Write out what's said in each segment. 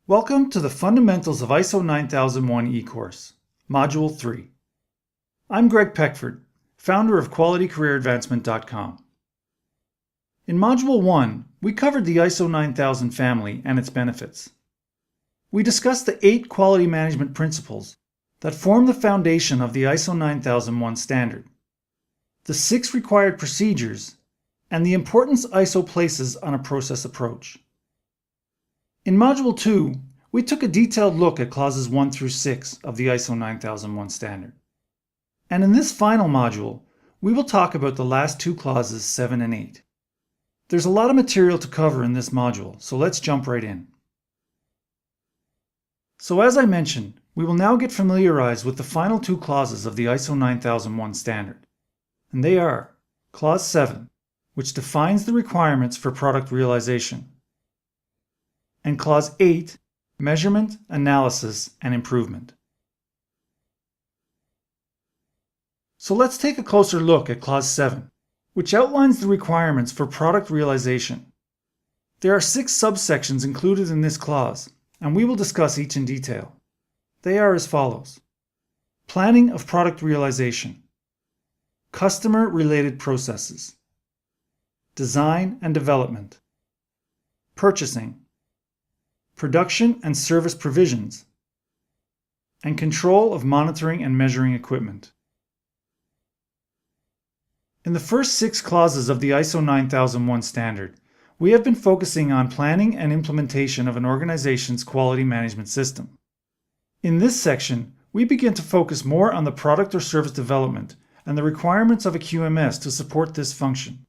Welcome to the Fundamentals of ISO 9001 e-course, Module 3. I'm Greg Peckford, founder of QualityCareerAdvancement.com. In Module 1, we covered the ISO 9000 family and its benefits. We discussed the 8 quality management principles that form the foundation of the ISO 9001 standard, the 6 required procedures, and the importance ISO places on a process approach. In Module 2, we took a detailed look at clauses 1 through 6 of the ISO 9001 standard. And in this final module, we will talk about the last 2 clauses 7 and 8. There's a lot of material to cover in this module, so let's jump right in. So as I mentioned, we will now get familiarized with the final 2 clauses of the ISO 9001 standard. And they are Clause 7, which defines the requirements for product realization, and Clause 8, Measurement, Analysis, and Improvement. So let's take a closer look at Clause 7, which outlines the requirements for product realization. There are 6 subsections included in this clause, and we will discuss each in detail. They are as follows: Planning of product realization, Customer-related processes, Design and development, Purchasing, Production and service provisions, and control of monitoring and measuring equipment. In the first 6 clauses of the ISO 9001 standard, we have been focusing on planning and implementation of an organization's quality management system. In this section, we begin to focus more on the product or service development and the requirements of a QMS to support this function.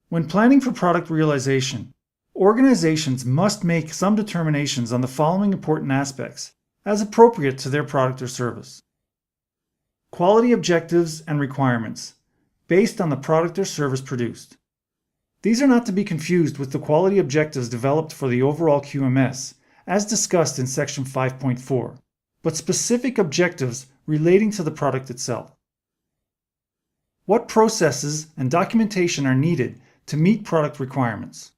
When planning for product realization, organizations must make some determinations on the following important aspects as appropriate to their product or service. Quality objectives and requirements based on the product or service produced. These are not to be confused with the quality objectives developed for the overall QMS, as discussed in Section 5.4, but specific objectives relating to the product itself. What processes and documentation are needed to meet product requirements,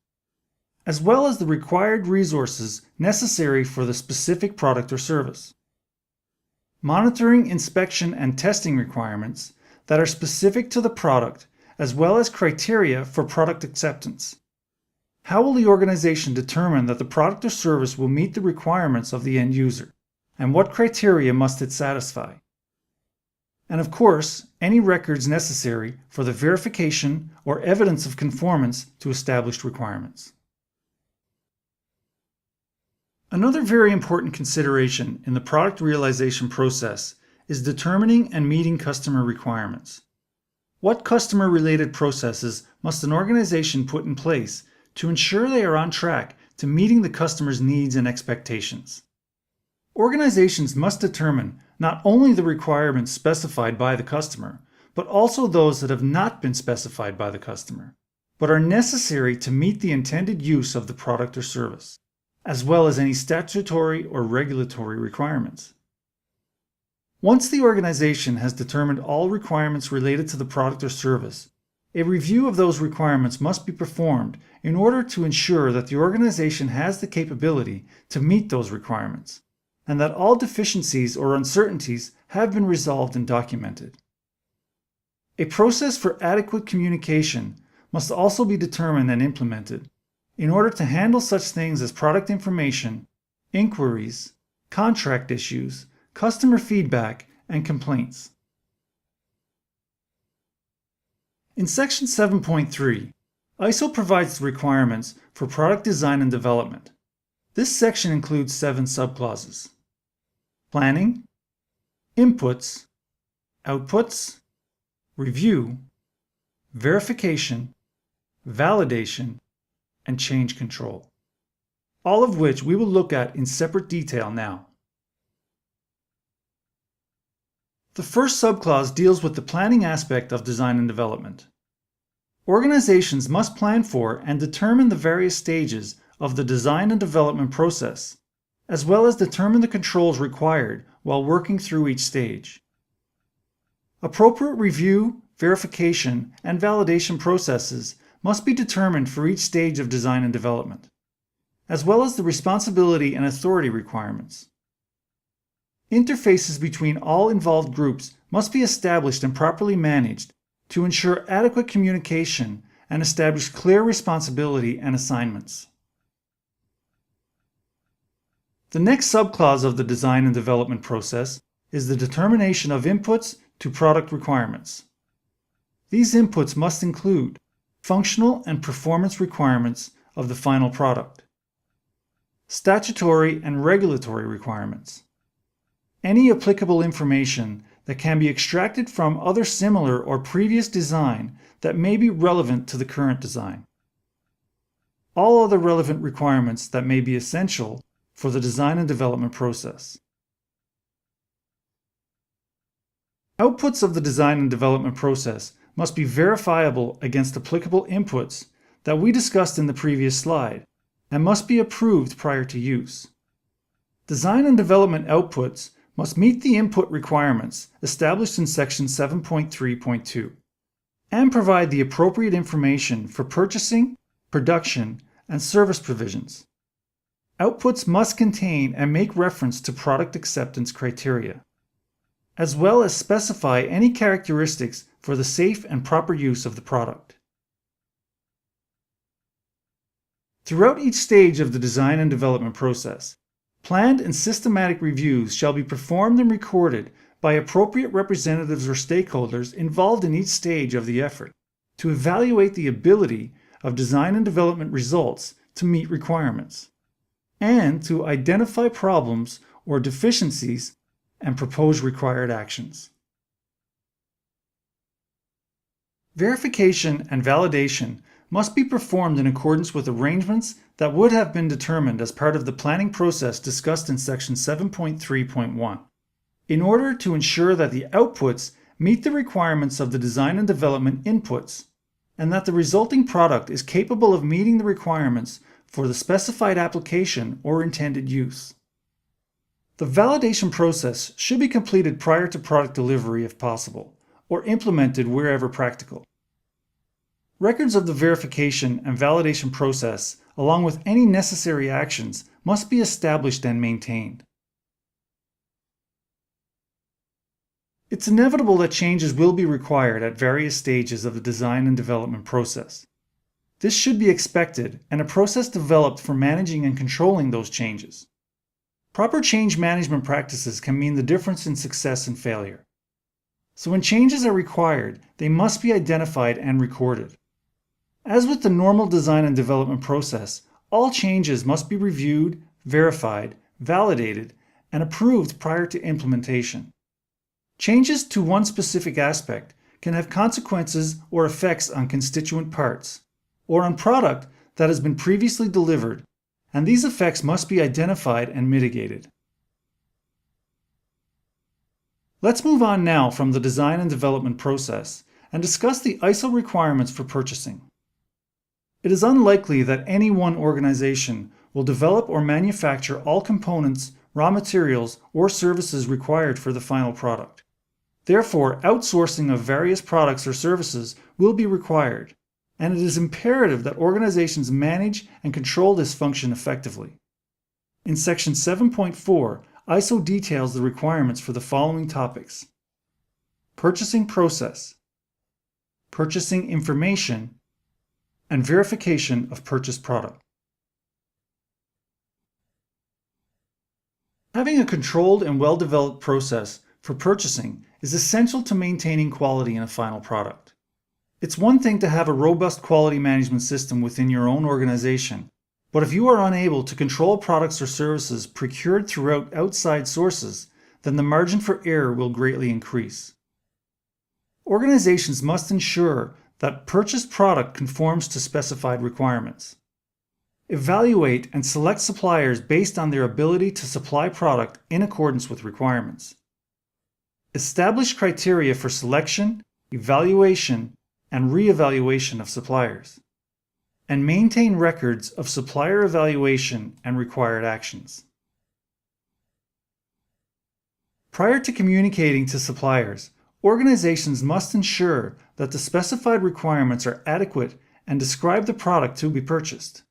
as well as the required resources necessary for the specific product or service. Monitoring, inspection, and testing requirements that are specific to the product, as well as criteria for product acceptance. How will the organization determine that the product or service will meet the requirements of the end user, and what criteria must it satisfy? And of course, any records necessary for the verification or evidence of conformance to established requirements. Another very important consideration in the product realization process is determining and meeting customer requirements. What customer-related processes must an organization put in place to ensure they are on track to meeting the customer's needs and expectations? Organizations must determine not only the requirements specified by the customer, but also those that have not been specified by the customer, but are necessary to meet the intended use of the product or service, as well as any statutory or regulatory requirements. Once the organization has determined all requirements related to the product or service, a review of those requirements must be performed in order to ensure that the organization has the capability to meet those requirements, and that all deficiencies or uncertainties have been resolved and documented. A process for adequate communication must also be determined and implemented in order to handle such things as product information, inquiries, contract issues, customer feedback, and complaints. In Section 7.3, ISO provides the requirements for product design and development. This section includes 7 subclauses: planning, inputs, outputs, review, verification, validation, and change control, all of which we will look at in separate detail now. The first subclause deals with the planning aspect of design and development. Organizations must plan for and determine the various stages of the design and development process, as well as determine the controls required while working through each stage. Appropriate review, verification, and validation processes must be determined for each stage of design and development. as well as the responsibility and authority requirements. Interfaces between all involved groups must be established and properly managed to ensure adequate communication and establish clear responsibility and assignments. The next subclause of the design and development process is the determination of inputs to product requirements. These inputs must include functional and performance requirements of the final product, statutory and regulatory requirements, any applicable information that can be extracted from other similar or previous design that may be relevant to the current design, all other relevant requirements that may be essential for the design and development process. Outputs of the design and development process must be verifiable against applicable inputs that we discussed in the previous slide and must be approved prior to use. Design and development outputs must meet the input requirements established in Section 7.3.2 and provide the appropriate information for purchasing, production, and service provisions. Outputs must contain and make reference to product acceptance criteria, as well as specify any characteristics for the safe and proper use of the product. Throughout each stage of the design and development process, planned and systematic reviews shall be performed and recorded by appropriate representatives or stakeholders involved in each stage of the effort to evaluate the ability of design and development results to meet requirements, and to identify problems or deficiencies and propose required actions. Verification and validation must be performed in accordance with arrangements that would have been determined as part of the planning process discussed in Section 7.3.1, in order to ensure that the outputs meet the requirements of the design and development inputs, and that the resulting product is capable of meeting the requirements for the specified application or intended use. The validation process should be completed prior to product delivery if possible, or implemented wherever practical. Records of the verification and validation process, along with any necessary actions, must be established and maintained. It's inevitable that changes will be required at various stages of the design and development process. This should be expected and a process developed for managing and controlling those changes. Proper change management practices can mean the difference in success and failure. So when changes are required, they must be identified and recorded. As with the normal design and development process, all changes must be reviewed, verified, validated, and approved prior to implementation. Changes to one specific aspect can have consequences or effects on constituent parts, or on product that has been previously delivered, and these effects must be identified and mitigated. Let's move on now from the design and development process and discuss the ISO requirements for purchasing. It is unlikely that any one organization will develop or manufacture all components, raw materials, or services required for the final product. Therefore, outsourcing of various products or services will be required, and it is imperative that organizations manage and control this function effectively. In Section 7.4, ISO details the requirements for the following topics: purchasing process, purchasing information, and verification of purchased product. Having a controlled and well-developed process for purchasing is essential to maintaining quality in a final product. It's one thing to have a robust quality management system within your own organization, but if you are unable to control products or services procured throughout outside sources, then the margin for error will greatly increase. Organizations must ensure that purchased product conforms to specified requirements. Evaluate and select suppliers based on their ability to supply product in accordance with requirements. Establish criteria for selection, evaluation, and re-evaluation of suppliers, and maintain records of supplier evaluation and required actions. Prior to communicating to suppliers, organizations must ensure that the specified requirements are adequate and describe the product to be purchased.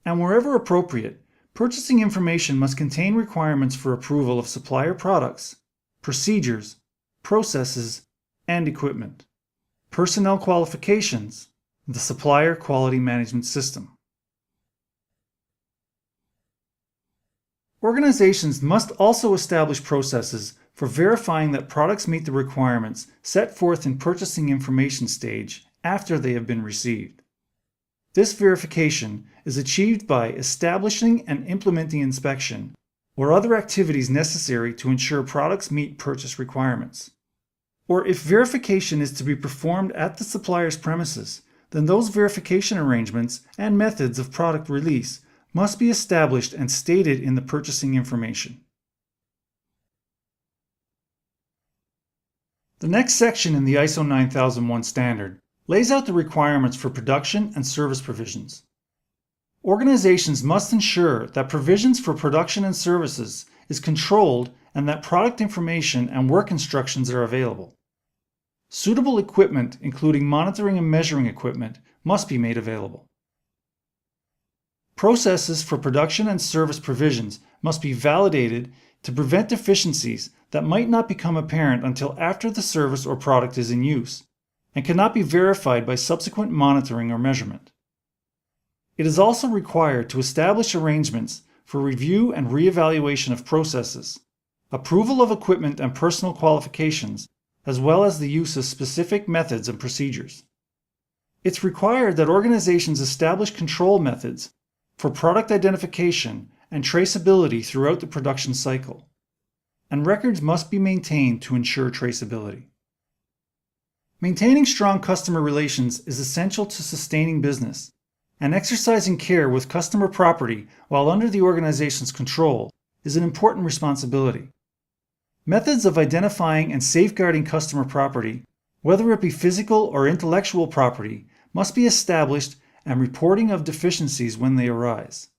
And wherever appropriate, purchasing information must contain requirements for approval of supplier products, procedures, processes, and equipment, personnel qualifications, the supplier quality management system. Organizations must also establish processes for verifying that products meet the requirements set forth in purchasing information stage after they have been received. This verification is achieved by establishing and implementing inspection or other activities necessary to ensure products meet purchase requirements. Or if verification is to be performed at the supplier's premises, then those verification arrangements and methods of product release must be established and stated in the purchasing information. The next section in the ISO 9001 standard lays out the requirements for production and service provisions. Organizations must ensure that provisions for production and services is controlled and that product information and work instructions are available. Suitable equipment, including monitoring and measuring equipment, must be made available. Processes for production and service provisions must be validated to prevent deficiencies that might not become apparent until after the service or product is in use, and cannot be verified by subsequent monitoring or measurement. It is also required to establish arrangements for review and reevaluation of processes, approval of equipment and personal qualifications, as well as the use of specific methods and procedures. It's required that organizations establish control methods for product identification and traceability throughout the production cycle, and records must be maintained to ensure traceability. Maintaining strong customer relations is essential to sustaining business, and exercising care with customer property while under the organization's control is an important responsibility. Methods of identifying and safeguarding customer property, whether it be physical or intellectual property, must be established and reporting of deficiencies when they arise.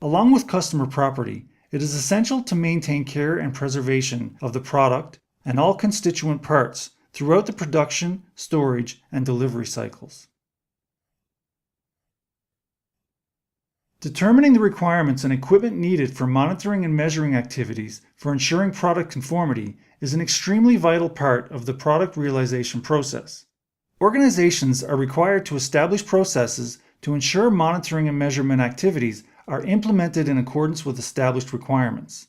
Along with customer property, it is essential to maintain care and preservation of the product and all constituent parts throughout the production, storage, and delivery cycles. Determining the requirements and equipment needed for monitoring and measuring activities for ensuring product conformity is an extremely vital part of the product realization process. Organizations are required to establish processes to ensure monitoring and measurement activities are implemented in accordance with established requirements.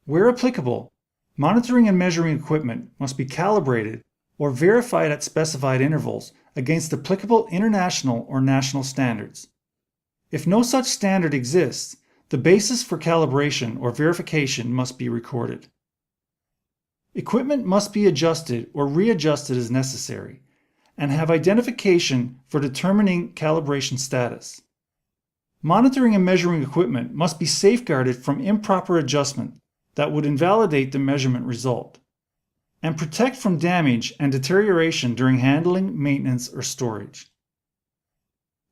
Where applicable, monitoring and measuring equipment must be calibrated or verified at specified intervals against applicable international or national standards. If no such standard exists, the basis for calibration or verification must be recorded. Equipment must be adjusted or readjusted as necessary, and have identification for determining calibration status. Monitoring and measuring equipment must be safeguarded from improper adjustment that would invalidate the measurement result, and protect from damage and deterioration during handling, maintenance, or storage.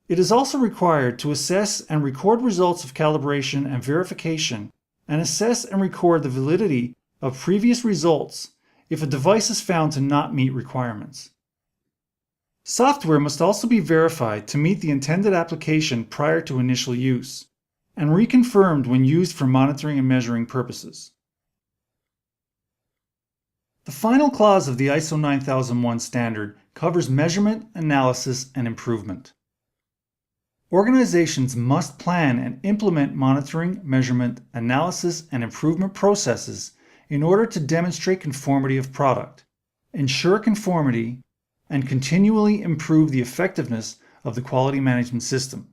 It is also required to assess and record results of calibration and verification, and assess and record the validity of previous results if a device is found to not meet requirements. Software must also be verified to meet the intended application prior to initial use, and reconfirmed when used for monitoring and measuring purposes. The final clause of the ISO 9001 standard covers measurement, analysis, and improvement. Organizations must plan and implement monitoring, measurement, analysis, and improvement processes in order to demonstrate conformity of product, ensure conformity, and continually improve the effectiveness of the quality management system.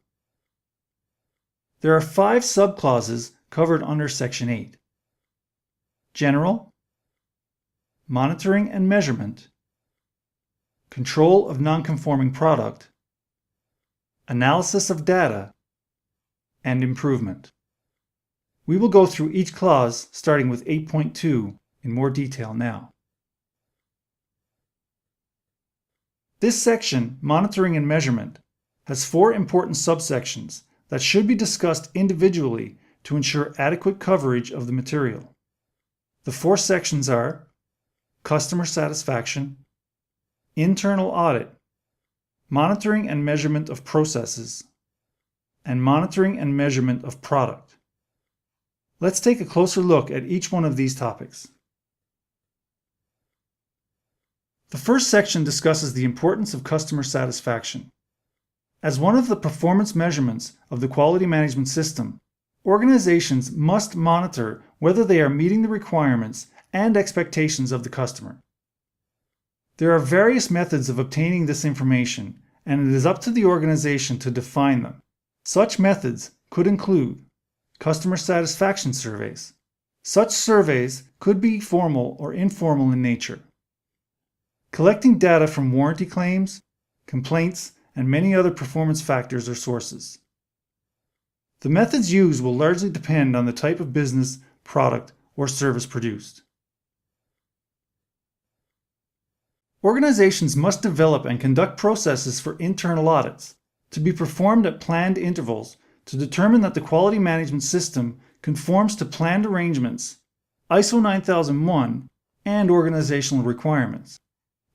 There are 5 subclauses covered under Section 8. General, monitoring and measurement, control of non-conforming product, analysis of data, and improvement. We will go through each clause starting with 8.2 in more detail now. This section, Monitoring and Measurement, has 4 important subsections that should be discussed individually to ensure adequate coverage of the material. The 4 sections are Customer Satisfaction, Internal Audit, Monitoring and Measurement of Processes, and monitoring and measurement of product. Let's take a closer look at each one of these topics. The first section discusses the importance of customer satisfaction. As one of the performance measurements of the quality management system, organizations must monitor whether they are meeting the requirements and expectations of the customer. There are various methods of obtaining this information, and it is up to the organization to define them. Such methods could include customer satisfaction surveys. Such surveys could be formal or informal in nature. Collecting data from warranty claims, complaints, and many other performance factors or sources. The methods used will largely depend on the type of business, product, or service produced. Organizations must develop and conduct processes for internal audits to be performed at planned intervals to determine that the quality management system conforms to planned arrangements, ISO 9001, and organizational requirements,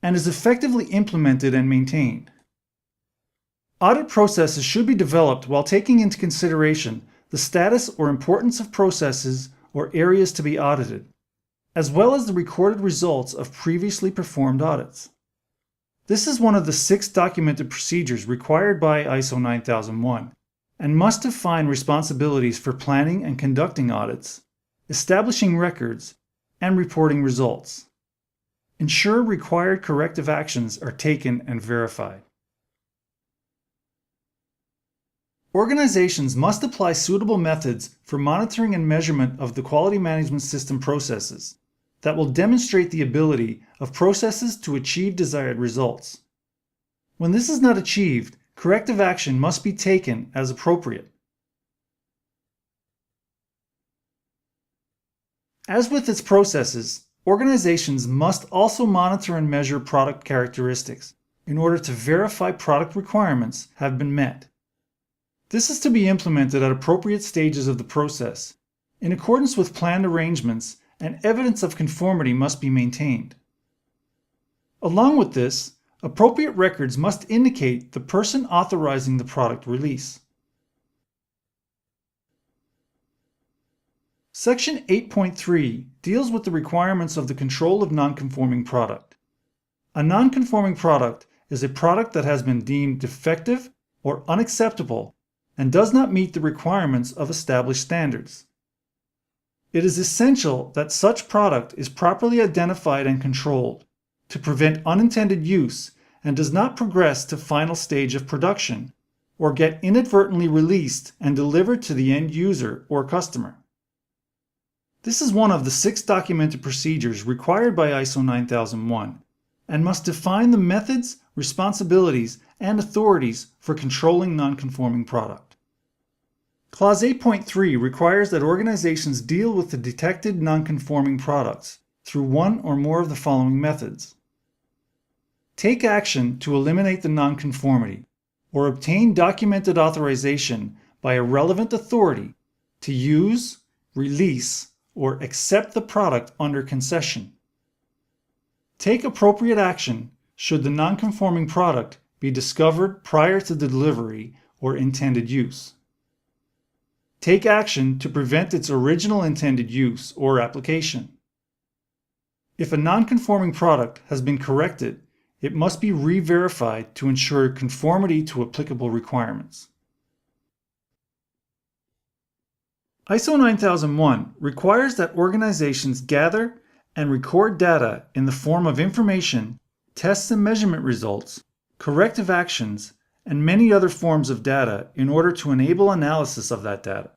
and is effectively implemented and maintained. Audit processes should be developed while taking into consideration the status or importance of processes or areas to be audited, as well as the recorded results of previously performed audits. This is one of the 6 documented procedures required by ISO 9001 and must define responsibilities for planning and conducting audits, establishing records, and reporting results. Ensure required corrective actions are taken and verified. Organizations must apply suitable methods for monitoring and measurement of the quality management system processes that will demonstrate the ability of processes to achieve desired results. When this is not achieved, corrective action must be taken as appropriate. As with its processes, organizations must also monitor and measure product characteristics in order to verify product requirements have been met. This is to be implemented at appropriate stages of the process, in accordance with planned arrangements, and evidence of conformity must be maintained. Along with this, appropriate records must indicate the person authorizing the product release. Section 8.3 deals with the requirements of the control of nonconforming product. A nonconforming product is a product that has been deemed defective or unacceptable and does not meet the requirements of established standards. It is essential that such product is properly identified and controlled to prevent unintended use and does not progress to final stage of production or get inadvertently released and delivered to the end user or customer. This is one of the 6 documented procedures required by ISO 9001 and must define the methods, responsibilities, and authorities for controlling nonconforming product. Clause 8.3 requires that organizations deal with the detected nonconforming products through one or more of the following methods. Take action to eliminate the nonconformity or obtain documented authorization by a relevant authority to use, release, or accept the product under concession. Take appropriate action should the nonconforming product be discovered prior to the delivery or intended use. Take action to prevent its original intended use or application. If a nonconforming product has been corrected, it must be re-verified to ensure conformity to applicable requirements. ISO 9001 requires that organizations gather and record data in the form of information, tests and measurement results, corrective actions, and many other forms of data in order to enable analysis of that data.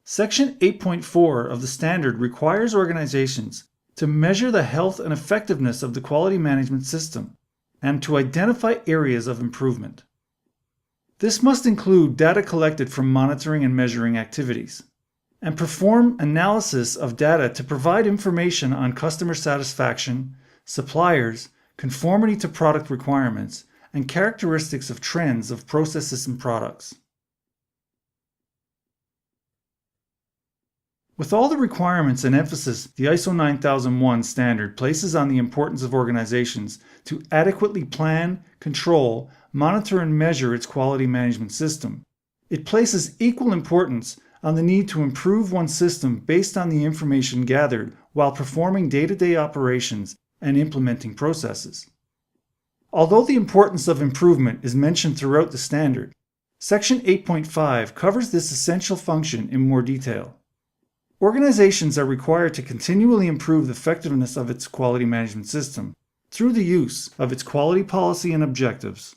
Section 8.4 of the standard requires organizations to measure the health and effectiveness of the quality management system and to identify areas of improvement. This must include data collected from monitoring and measuring activities, and perform analysis of data to provide information on customer satisfaction, suppliers, conformity to product requirements, and characteristics of trends of processes and products. With all the requirements and emphasis the ISO 9001 standard places on the importance of organizations to adequately plan, control, monitor, and measure its quality management system, It places equal importance on the need to improve one's system based on the information gathered while performing day-to-day operations and implementing processes. Although the importance of improvement is mentioned throughout the standard, Section 8.5 covers this essential function in more detail. Organizations are required to continually improve the effectiveness of its quality management system through the use of its quality policy and objectives,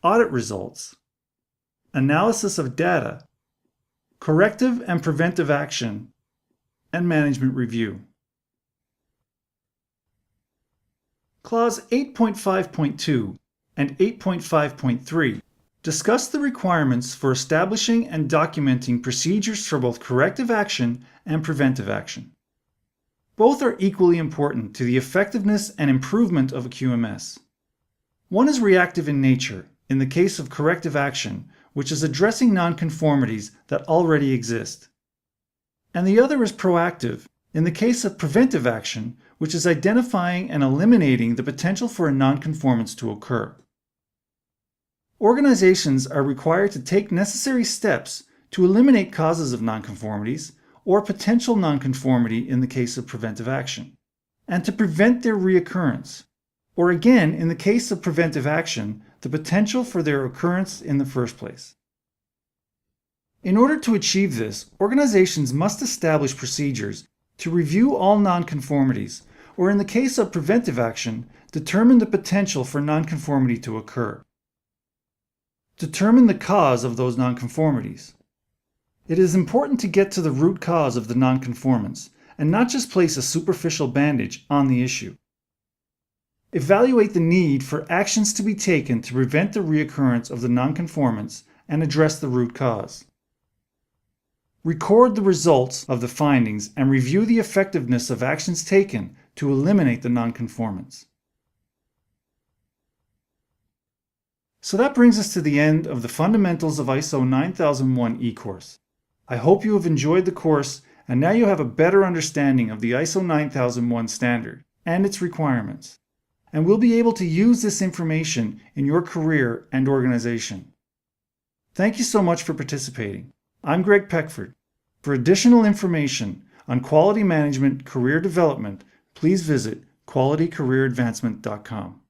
audit results, analysis of data, corrective and preventive action, and management review. Clause 8.5.2 and 8.5.3 discuss the requirements for establishing and documenting procedures for both corrective action and preventive action. Both are equally important to the effectiveness and improvement of a QMS. One is reactive in nature, in the case of corrective action, which is addressing nonconformities that already exist. And the other is proactive, in the case of preventive action, which is identifying and eliminating the potential for a nonconformance to occur. Organizations are required to take necessary steps to eliminate causes of nonconformities or potential nonconformity in the case of preventive action, and to prevent their reoccurrence, or again, in the case of preventive action, the potential for their occurrence in the first place. In order to achieve this, organizations must establish procedures to review all nonconformities, or in the case of preventive action, determine the potential for nonconformity to occur. Determine the cause of those nonconformities. It is important to get to the root cause of the nonconformance and not just place a superficial bandage on the issue. Evaluate the need for actions to be taken to prevent the reoccurrence of the nonconformance and address the root cause. Record the results of the findings and review the effectiveness of actions taken to eliminate the nonconformance. So that brings us to the end of the Fundamentals of ISO 9001 e-course. I hope you have enjoyed the course and now you have a better understanding of the ISO 9001 standard and its requirements, and will be able to use this information in your career and organization. Thank you so much for participating. I'm Greg Peckford. For additional information on quality management career development, please visit qualitycareeradvancement.com.